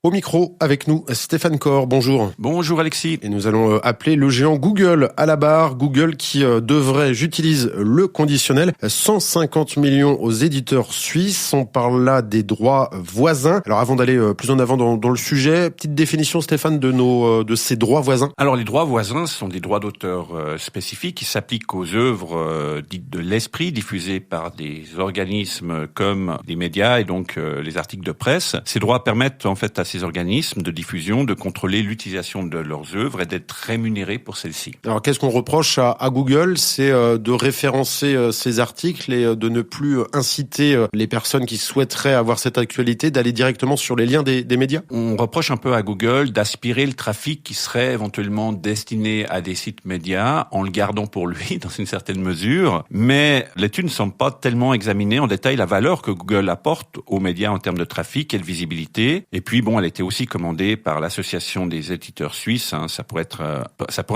Au micro, avec nous, Stéphane Corr, bonjour. Bonjour Alexis. Et nous allons appeler le géant Google à la barre. Google qui devrait, j'utilise le conditionnel, 150 millions aux éditeurs suisses. On parle là des droits voisins. Alors avant d'aller plus en avant dans le sujet, petite définition Stéphane de ces droits voisins. Alors les droits voisins sont des droits d'auteur spécifiques qui s'appliquent aux œuvres dites de l'esprit diffusées par des organismes comme les médias et donc les articles de presse. Ces droits permettent en fait à ces organismes de diffusion de contrôler l'utilisation de leurs œuvres et d'être rémunérés pour celles-ci. Alors qu'est-ce qu'on reproche à Google? C'est de référencer ces articles et de ne plus inciter les personnes qui souhaiteraient avoir cette actualité d'aller directement sur les liens des médias? On reproche un peu à Google d'aspirer le trafic qui serait éventuellement destiné à des sites médias en le gardant pour lui dans une certaine mesure, mais l'étude ne semble pas tellement examiner en détail la valeur que Google apporte aux médias en termes de trafic et de visibilité. Et puis elle était aussi commandée par l'association des éditeurs suisses. Ça pourrait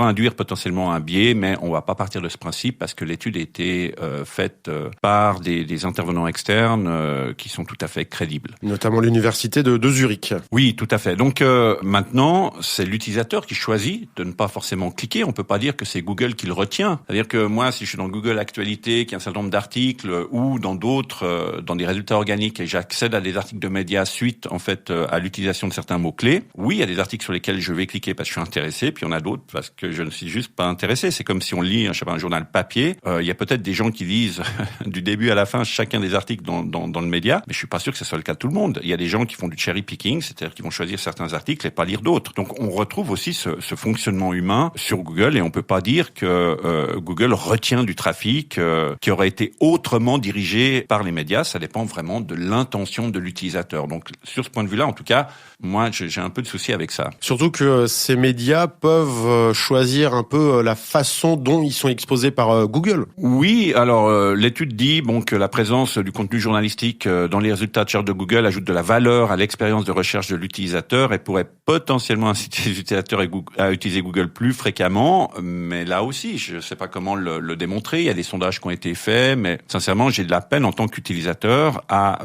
induire potentiellement un biais, mais on va pas partir de ce principe parce que l'étude a été faite par des intervenants externes qui sont tout à fait crédibles. Notamment l'université de Zurich. Oui, tout à fait. Donc maintenant, c'est l'utilisateur qui choisit de ne pas forcément cliquer. On peut pas dire que c'est Google qui le retient. C'est-à-dire que moi, si je suis dans Google Actualité, qui a un certain nombre d'articles, ou dans d'autres, dans des résultats organiques, et j'accède à des articles de médias suite en fait à l'utilisation de certains mots-clés. Oui, il y a des articles sur lesquels je vais cliquer parce que je suis intéressé, puis il y en a d'autres parce que je ne suis juste pas intéressé. C'est comme si on lit, un journal papier. Il y a peut-être des gens qui lisent du début à la fin chacun des articles dans le média, mais je suis pas sûr que ce soit le cas de tout le monde. Il y a des gens qui font du cherry picking, c'est-à-dire qui vont choisir certains articles et pas lire d'autres. Donc on retrouve aussi ce fonctionnement humain sur Google et on peut pas dire que Google retient du trafic qui aurait été autrement dirigé par les médias. Ça dépend vraiment de l'intention de l'utilisateur. Donc sur ce point de vue-là, en tout cas, moi, j'ai un peu de souci avec ça. Surtout que ces médias peuvent choisir un peu la façon dont ils sont exposés par Google. Oui, alors l'étude dit que la présence du contenu journalistique dans les résultats de recherche de Google ajoute de la valeur à l'expérience de recherche de l'utilisateur et pourrait potentiellement inciter les utilisateurs à utiliser Google plus fréquemment. Mais là aussi, je ne sais pas comment le démontrer. Il y a des sondages qui ont été faits, mais sincèrement, j'ai de la peine en tant qu'utilisateur à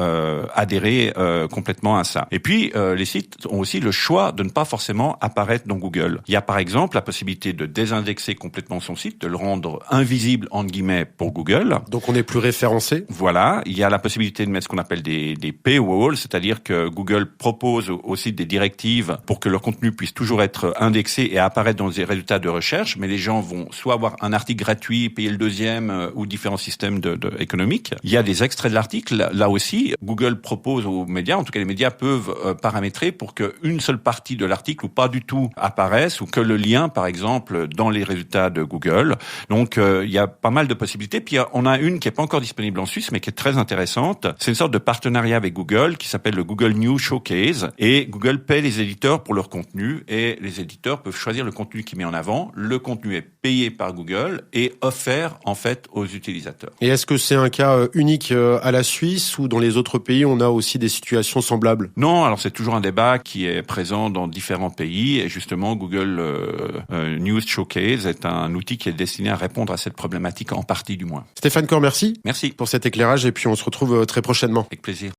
adhérer complètement à ça. Et puis, les sites ont aussi le choix de ne pas forcément apparaître dans Google. Il y a par exemple la possibilité de désindexer complètement son site, de le rendre invisible entre guillemets pour Google. Donc on n'est plus référencé. Voilà. Il y a la possibilité de mettre ce qu'on appelle des paywalls, c'est-à-dire que Google propose aux sites des directives pour que leur contenu puisse toujours être indexé et apparaître dans des résultats de recherche, mais les gens vont soit avoir un article gratuit, payer le deuxième ou différents systèmes économiques. Il y a des extraits de l'article. Là aussi, Google propose aux médias, en tout cas les médias peuvent paramétrer pour qu'une seule partie de l'article ou pas du tout apparaisse ou que le lien, par exemple, dans les résultats de Google. Donc, il y a pas mal de possibilités. Puis, on a une qui est pas encore disponible en Suisse, mais qui est très intéressante. C'est une sorte de partenariat avec Google qui s'appelle le Google News Showcase. Et Google paie les éditeurs pour leur contenu et les éditeurs peuvent choisir le contenu qu'ils mettent en avant. Le contenu est payé par Google et offert, en fait, aux utilisateurs. Et est-ce que c'est un cas unique à la Suisse ou dans les autres pays, on a aussi des situations semblables? Non, alors c'est toujours un débat qui est présent dans différents pays et justement Google News Showcase est un outil qui est destiné à répondre à cette problématique en partie du moins. Stéphane Corr, merci. Merci. Pour cet éclairage et puis on se retrouve très prochainement. Avec plaisir.